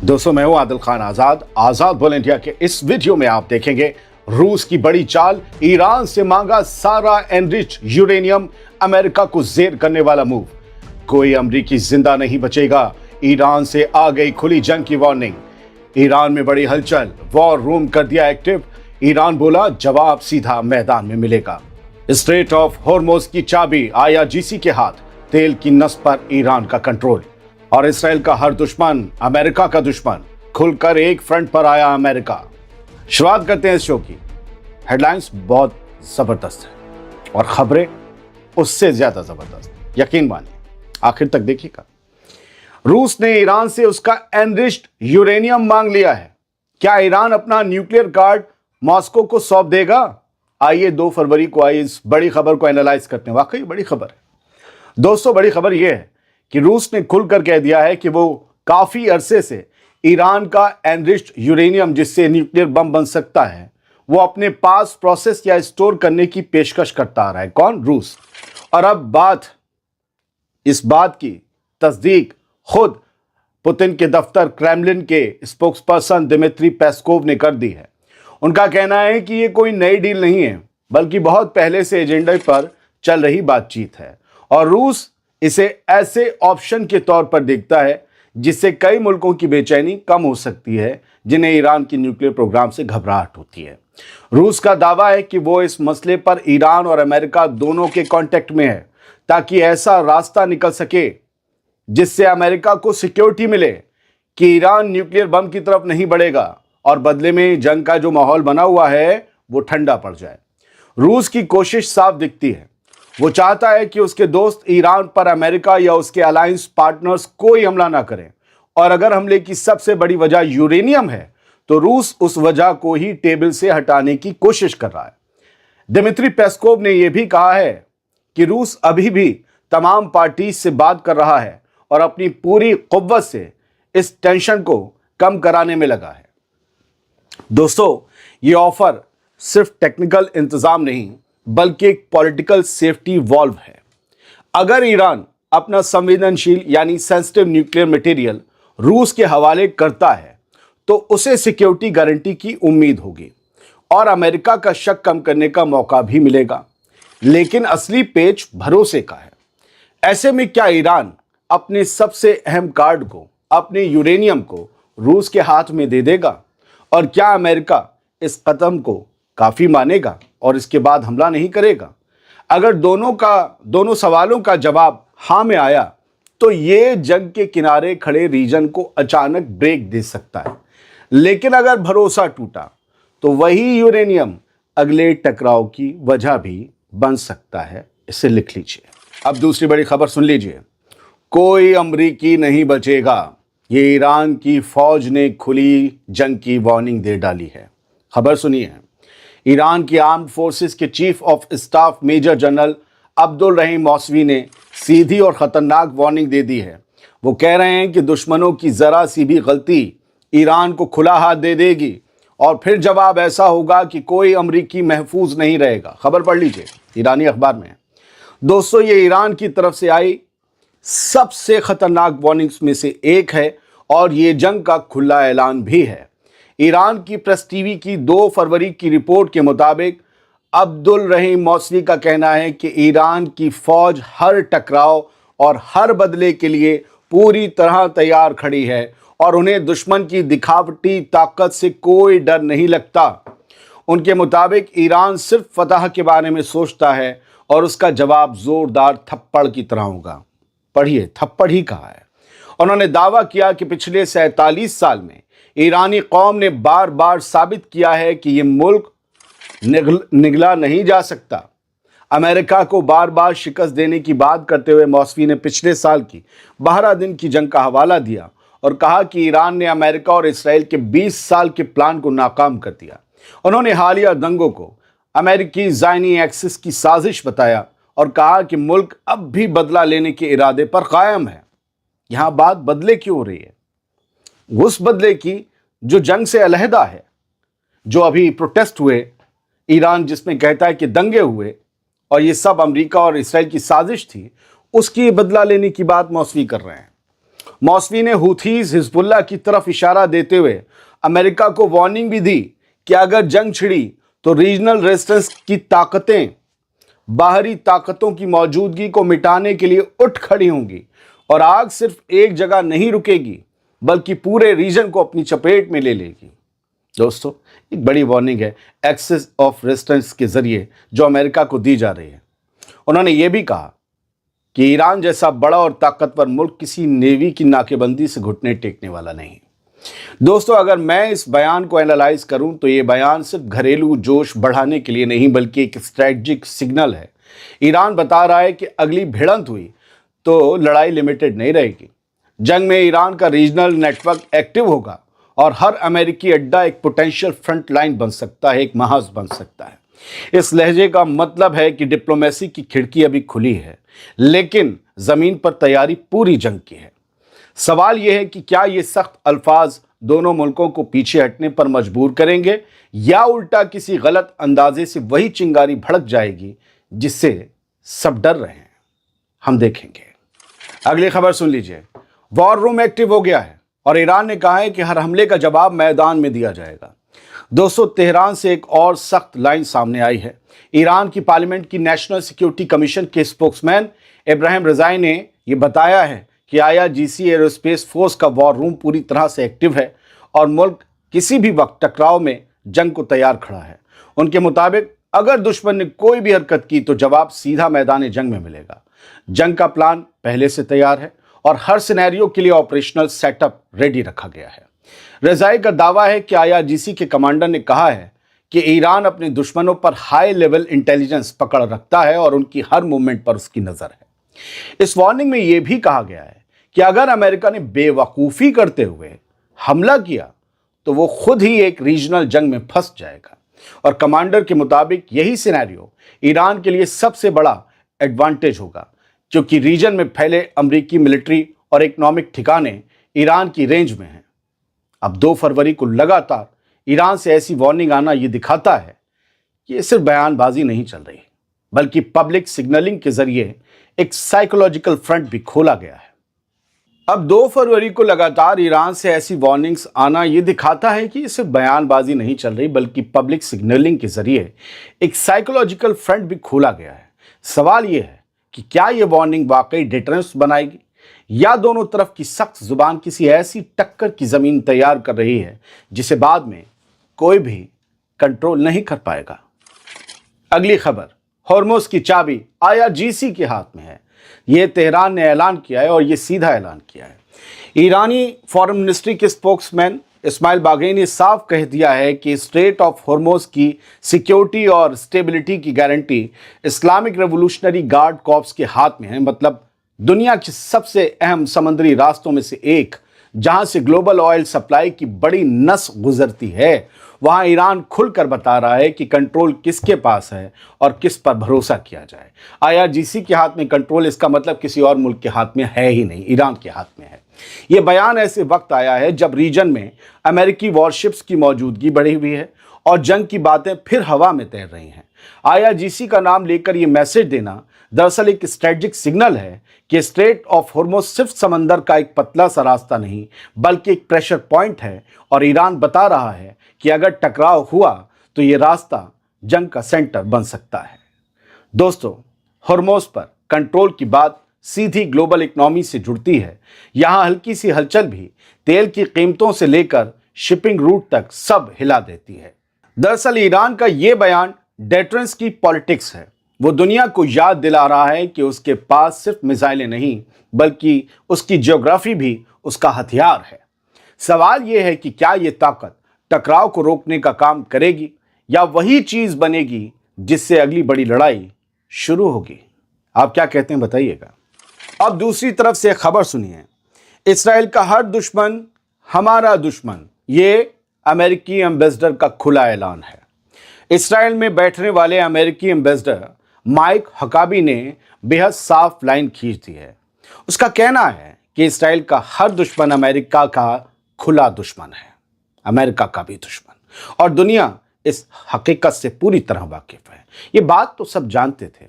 दोस्तों, मैं हूं आदिल खान आजाद बोल इंडिया के इस वीडियो में आप देखेंगे रूस की बड़ी चाल, ईरान से मांगा सारा एनरिच यूरेनियम, अमेरिका को जेर करने वाला मूव। कोई अमरीकी जिंदा नहीं बचेगा, ईरान से आ गई खुली जंग की वार्निंग। ईरान में बड़ी हलचल, वॉर रूम कर दिया एक्टिव। ईरान बोला जवाब सीधा मैदान में मिलेगा। स्ट्रेट ऑफ हॉर्मुज़ की चाबी IRGC के हाथ, तेल की नस पर ईरान का कंट्रोल। और इसराइल का हर दुश्मन अमेरिका का दुश्मन, खुलकर एक फ्रंट पर आया अमेरिका। शुरुआत करते हैं इस शो की। हेडलाइंस बहुत जबरदस्त है और खबरें उससे ज्यादा जबरदस्त, यकीन मानिए, आखिर तक देखिएगा। रूस ने ईरान से उसका एनरिच्ड यूरेनियम मांग लिया है। क्या ईरान अपना न्यूक्लियर कार्ड मॉस्को को सौंप देगा? आइए 2 फरवरी को आई इस बड़ी खबर को एनालाइज करते हैं। वाकई बड़ी खबर है दोस्तों। बड़ी खबर यह है कि रूस ने खुलकर कह दिया है कि वो काफी अरसे से ईरान का एनरिच्ड यूरेनियम, जिससे न्यूक्लियर बम बन सकता है, वो अपने पास प्रोसेस या स्टोर करने की पेशकश करता आ रहा है। कौन? रूस। और अब इस बात की तस्दीक खुद पुतिन के दफ्तर क्रेमलिन के स्पोक्सपर्सन दिमित्री पेस्कोव ने कर दी है। उनका कहना है कि ये कोई नई डील नहीं है, बल्कि बहुत पहले से एजेंडे पर चल रही बातचीत है और रूस इसे ऐसे ऑप्शन के तौर पर देखता है जिससे कई मुल्कों की बेचैनी कम हो सकती है, जिन्हें ईरान की न्यूक्लियर प्रोग्राम से घबराहट होती है। रूस का दावा है कि वो इस मसले पर ईरान और अमेरिका दोनों के कांटेक्ट में है, ताकि ऐसा रास्ता निकल सके जिससे अमेरिका को सिक्योरिटी मिले कि ईरान न्यूक्लियर बम की तरफ नहीं बढ़ेगा और बदले में जंग का जो माहौल बना हुआ है वो ठंडा पड़ जाए। रूस की कोशिश साफ दिखती है। वो चाहता है कि उसके दोस्त ईरान पर अमेरिका या उसके अलायंस पार्टनर्स कोई हमला ना करें, और अगर हमले की सबसे बड़ी वजह यूरेनियम है तो रूस उस वजह को ही टेबल से हटाने की कोशिश कर रहा है। दिमित्री पेस्कोव ने यह भी कहा है कि रूस अभी भी तमाम पार्टी से बात कर रहा है और अपनी पूरी कुव्वत से इस टेंशन को कम कराने में लगा है। दोस्तों, ये ऑफर सिर्फ टेक्निकल इंतजाम नहीं, बल्कि एक पॉलिटिकल सेफ्टी वॉल्व है। अगर ईरान अपना संवेदनशील यानी सेंसिटिव न्यूक्लियर मटेरियल रूस के हवाले करता है तो उसे सिक्योरिटी गारंटी की उम्मीद होगी और अमेरिका का शक कम करने का मौका भी मिलेगा। लेकिन असली पेच भरोसे का है। ऐसे में क्या ईरान अपने सबसे अहम कार्ड को, अपने यूरेनियम को रूस के हाथ में दे देगा? और क्या अमेरिका इस कदम को काफी मानेगा और इसके बाद हमला नहीं करेगा? अगर दोनों सवालों का जवाब हाँ में आया तो ये जंग के किनारे खड़े रीजन को अचानक ब्रेक दे सकता है। लेकिन अगर भरोसा टूटा तो वही यूरेनियम अगले टकराव की वजह भी बन सकता है। इसे लिख लीजिए। अब दूसरी बड़ी खबर सुन लीजिए। कोई अमरीकी नहीं बचेगा, ये ईरान की फौज ने खुली जंग की वार्निंग दे डाली है। खबर सुनिए। ईरान की आर्म्ड फोर्सेस के chief of staff major general Abdul Rahim Mousavi ने सीधी और खतरनाक वार्निंग दे दी है। वो कह रहे हैं कि दुश्मनों की जरा सी भी गलती ईरान को खुला हाथ दे देगी और फिर जवाब ऐसा होगा कि कोई अमरीकी महफूज नहीं रहेगा। खबर पढ़ लीजिए, ईरानी अखबार में। दोस्तों, ये ईरान की तरफ से आई सबसे खतरनाक वार्निंग्स में से एक है और ये जंग का खुला ऐलान भी है। ईरान की प्रेस टीवी की 2 फरवरी की रिपोर्ट के मुताबिक अब्दुल रहीम मौसवी का कहना है कि ईरान की फौज हर टकराव और हर बदले के लिए पूरी तरह तैयार खड़ी है और उन्हें दुश्मन की दिखावटी ताकत से कोई डर नहीं लगता। उनके मुताबिक ईरान सिर्फ फतह के बारे में सोचता है और उसका जवाब जोरदार थप्पड़ की तरह होगा। पढ़िए, थप्पड़ ही कहा है। उन्होंने दावा किया कि पिछले 47 साल में ईरानी कौम ने बार बार साबित किया है कि ये मुल्क निगला नहीं जा सकता। अमेरिका को बार बार शिकस्त देने की बात करते हुए मौसवी ने पिछले साल की 12 दिन की जंग का हवाला दिया और कहा कि ईरान ने अमेरिका और इसराइल के 20 साल के प्लान को नाकाम कर दिया। उन्होंने हालिया दंगों को अमेरिकी ज़ायनी एक्सिस की साजिश बताया और कहा कि मुल्क अब भी बदला लेने के इरादे पर कायम है। यहां बात बदले की हो रही है, उस बदले की जो जंग से अलहदा है, जो अभी प्रोटेस्ट हुए ईरान जिसमें कहता है कि दंगे हुए और ये सब अमेरिका और इसराइल की साजिश थी, उसकी बदला लेने की बात मौसवी कर रहे हैं। मौसवी ने हूथीज हिजबुल्लाह की तरफ इशारा देते हुए अमेरिका को वार्निंग भी दी कि अगर जंग छिड़ी तो रीजनल रेजिस्टेंस की ताकतें बाहरी ताकतों की मौजूदगी को मिटाने के लिए उठ खड़ी होंगी और आग सिर्फ एक जगह नहीं रुकेगी बल्कि पूरे रीजन को अपनी चपेट में ले लेगी। दोस्तों, एक बड़ी वार्निंग है एक्सेस ऑफ रेजिस्टेंस के जरिए जो अमेरिका को दी जा रही है। उन्होंने ये भी कहा कि ईरान जैसा बड़ा और ताकतवर मुल्क किसी नेवी की नाकेबंदी से घुटने टेकने वाला नहीं। दोस्तों, अगर मैं इस बयान को एनालाइज करूं तो ये बयान सिर्फ घरेलू जोश बढ़ाने के लिए नहीं बल्कि एक स्ट्रेटजिक सिग्नल है। ईरान बता रहा है कि अगली भिड़ंत हुई तो लड़ाई लिमिटेड नहीं रहेगी। जंग में ईरान का रीजनल नेटवर्क एक्टिव होगा और हर अमेरिकी अड्डा एक पोटेंशियल फ्रंट लाइन बन सकता है, एक महाज बन सकता है। इस लहजे का मतलब है कि डिप्लोमेसी की खिड़की अभी खुली है, लेकिन जमीन पर तैयारी पूरी जंग की है। सवाल यह है कि क्या ये सख्त अल्फाज दोनों मुल्कों को पीछे हटने पर मजबूर करेंगे या उल्टा किसी गलत अंदाजे से वही चिंगारी भड़क जाएगी जिससे सब डर रहे हैं। हम देखेंगे। अगली खबर सुन लीजिए। वॉर रूम एक्टिव हो गया है और ईरान ने कहा है कि हर हमले का जवाब मैदान में दिया जाएगा। दोस्तों, तेहरान से एक और सख्त लाइन सामने आई है। ईरान की पार्लियामेंट की नेशनल सिक्योरिटी कमीशन के स्पोक्समैन इब्राहिम रजाई ने यह बताया है कि IRGC एरोस्पेस फोर्स का वॉर रूम पूरी तरह से एक्टिव है और मुल्क किसी भी वक्त टकराव में जंग को तैयार खड़ा है। उनके मुताबिक अगर दुश्मन ने कोई भी हरकत की तो जवाब सीधा मैदान जंग में मिलेगा। जंग का प्लान पहले से तैयार है और हर सिनेरियो के लिए ऑपरेशनल सेटअप रेडी रखा गया है। रजाई का दावा है कि IRGC के कमांडर ने कहा है कि ईरान अपने दुश्मनों पर हाई लेवल इंटेलिजेंस पकड़ रखता है और उनकी हर मूवमेंट पर उसकी नजर है। इस वार्निंग में यह भी कहा गया है कि अगर अमेरिका ने बेवकूफ़ी करते हुए हमला किया तो वो खुद ही एक रीजनल जंग में फंस जाएगा। और कमांडर के मुताबिक यही सिनेरियो ईरान के लिए सबसे बड़ा एडवांटेज होगा, क्योंकि रीजन में फैले अमेरिकी मिलिट्री और इकोनॉमिक ठिकाने ईरान की रेंज में हैं। अब 2 फरवरी को लगातार ईरान से ऐसी वार्निंग आना ये दिखाता है कि ये सिर्फ बयानबाजी नहीं चल रही, बल्कि पब्लिक सिग्नलिंग के जरिए एक साइकोलॉजिकल फ्रंट भी खोला गया है। अब 2 फरवरी को लगातार ईरान से ऐसी वार्निंग्स आना ये दिखाता है कि ये सिर्फ बयानबाजी नहीं चल रही, बल्कि पब्लिक सिग्नलिंग के जरिए एक साइकोलॉजिकल फ्रंट भी खोला गया है। सवाल ये है कि क्या ये वार्निंग वाकई डिटरेंस बनाएगी या दोनों तरफ की सख्त जुबान किसी ऐसी टक्कर की जमीन तैयार कर रही है जिसे बाद में कोई भी कंट्रोल नहीं कर पाएगा। अगली खबर, हॉर्मुज़ की चाबी IRGC के हाथ में है। यह तेहरान ने ऐलान किया है और यह सीधा ऐलान किया है। ईरानी फॉरेन मिनिस्ट्री के स्पोक्समैन इस्माइल बाघई ने साफ कह दिया है कि स्ट्रेट ऑफ हॉर्मुज़ की सिक्योरिटी और स्टेबिलिटी की guarantee Islamic revolutionary guard corps के हाथ में है। मतलब दुनिया के सबसे अहम समुद्री रास्तों में से एक, जहां से ग्लोबल ऑयल सप्लाई की बड़ी नस गुजरती है, वहां ईरान खुलकर बता रहा है कि कंट्रोल किसके पास है और किस पर भरोसा किया जाए। IRGC के हाथ में कंट्रोल, इसका मतलब किसी और मुल्क के हाथ में है ही नहीं, ईरान के हाथ में है। यह बयान ऐसे वक्त आया है जब रीजन में अमेरिकी वॉरशिप्स की मौजूदगी बढ़ी हुई है और जंग की बातें फिर हवा में तैर रही हैं। IRGC का नाम लेकर यह मैसेज देना दरअसल एक स्ट्रेटजिक सिग्नल है कि स्ट्रेट ऑफ हॉर्मुज़ सिर्फ समंदर का एक पतला सा रास्ता नहीं, बल्कि एक प्रेशर पॉइंट है और ईरान बता रहा है कि अगर टकराव हुआ तो ये रास्ता जंग का सेंटर बन सकता है। दोस्तों, हॉर्मुज़ पर कंट्रोल की बात सीधी ग्लोबल इकोनॉमी से जुड़ती है। यहाँ हल्की सी हलचल भी तेल की कीमतों से लेकर शिपिंग रूट तक सब हिला देती है। दरअसल ईरान का ये बयान डेटरेंस की पॉलिटिक्स है। वो दुनिया को याद दिला रहा है कि उसके पास सिर्फ मिसाइलें नहीं, बल्कि उसकी ज्योग्राफी भी उसका हथियार है। सवाल यह है कि क्या ये ताकत टकराव को रोकने का काम करेगी या वही चीज़ बनेगी जिससे अगली बड़ी लड़ाई शुरू होगी। आप क्या कहते हैं बताइएगा। अब दूसरी तरफ से खबर सुनिए। इसराइल का हर दुश्मन हमारा दुश्मन, ये अमेरिकी एम्बेसडर का खुला ऐलान है। इसराइल में बैठने वाले अमेरिकी एम्बेसडर माइक हकाबी ने बेहद साफ लाइन खींच दी है। उसका कहना है कि इसराइल का हर दुश्मन अमेरिका का खुला दुश्मन है, अमेरिका का भी दुश्मन, और दुनिया इस हकीकत से पूरी तरह वाकिफ है। ये बात तो सब जानते थे,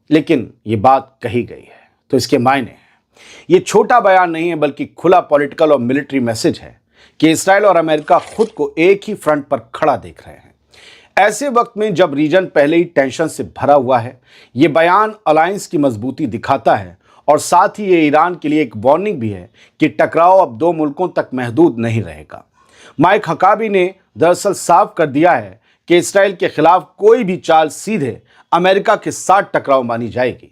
लेकिन ये बात कही गई है तो इसके मायने हैं। ये छोटा बयान नहीं है बल्कि खुला पॉलिटिकल और मिलिट्री मैसेज है कि इसराइल और अमेरिका खुद को एक ही फ्रंट पर खड़ा देख रहे हैं। ऐसे वक्त में जब रीजन पहले ही टेंशन से भरा हुआ है, ये बयान अलायंस की मजबूती दिखाता है और साथ ही ये ईरान के लिए एक वार्निंग भी है कि टकराव अब दो मुल्कों तक महदूद नहीं रहेगा। माइक हकाबी ने दरअसल साफ कर दिया है कि इसराइल के खिलाफ कोई भी चाल सीधे अमेरिका के साथ टकराव मानी जाएगी।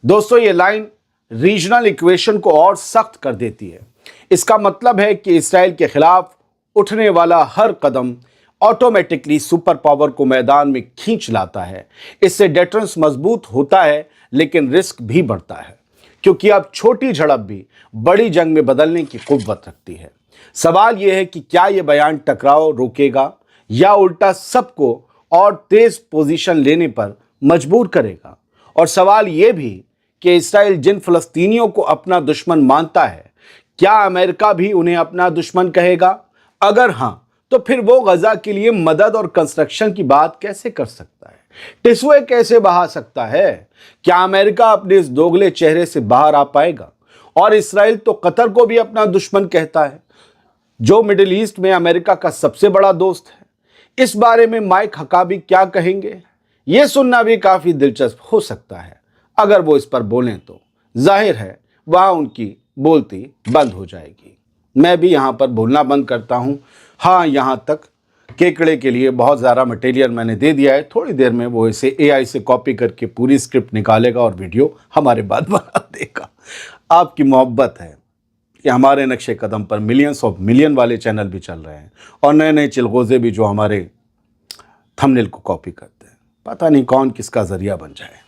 दोस्तों, ये लाइन रीजनल इक्वेशन को और सख्त कर देती है। इसका मतलब है कि इसराइल के खिलाफ उठने वाला हर कदम ऑटोमेटिकली सुपर पावर को मैदान में खींच लाता है। इससे डेटरेंस मजबूत होता है लेकिन रिस्क भी बढ़ता है, क्योंकि अब छोटी झड़प भी बड़ी जंग में बदलने की कुव्वत रखती है। सवाल यह है कि क्या यह बयान टकराव रोकेगा या उल्टा सबको और तेज पोजीशन लेने पर मजबूर करेगा। और सवाल यह भी कि इसराइल जिन फलस्तीनियों को अपना दुश्मन मानता है, क्या अमेरिका भी उन्हें अपना दुश्मन कहेगा? अगर हां, तो फिर वो गजा के लिए मदद और कंस्ट्रक्शन की बात कैसे कर सकता है? टिश्यू कैसे बहा सकता है? क्या अमेरिका अपने इस दोगले चेहरे से बाहर आ पाएगा? और इसराइल तो कतर को भी अपना दुश्मन कहता है, जो मिडिल ईस्ट में अमेरिका का सबसे बड़ा दोस्त है। इस बारे में माइक हकाबी क्या कहेंगे, यह सुनना भी काफी दिलचस्प हो सकता है। अगर वो इस पर बोलें तो जाहिर है वहां उनकी बोलती बंद हो जाएगी। मैं भी यहां पर बोलना बंद करता हूं। हाँ, यहां तक केकड़े के लिए बहुत ज़्यादा मटेरियल मैंने दे दिया है। थोड़ी देर में वो इसे AI से कॉपी करके पूरी स्क्रिप्ट निकालेगा और वीडियो हमारे बाद बना देगा। आपकी मोहब्बत है कि हमारे नक्शे कदम पर मिलियंस ऑफ मिलियन वाले चैनल भी चल रहे हैं और नए नए चिलगोज़े भी जो हमारे थंबनेल को कॉपी करते हैं। पता नहीं कौन किसका ज़रिया बन जाए।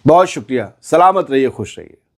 बहुत शुक्रिया। सलामत रहिए, खुश रहिए।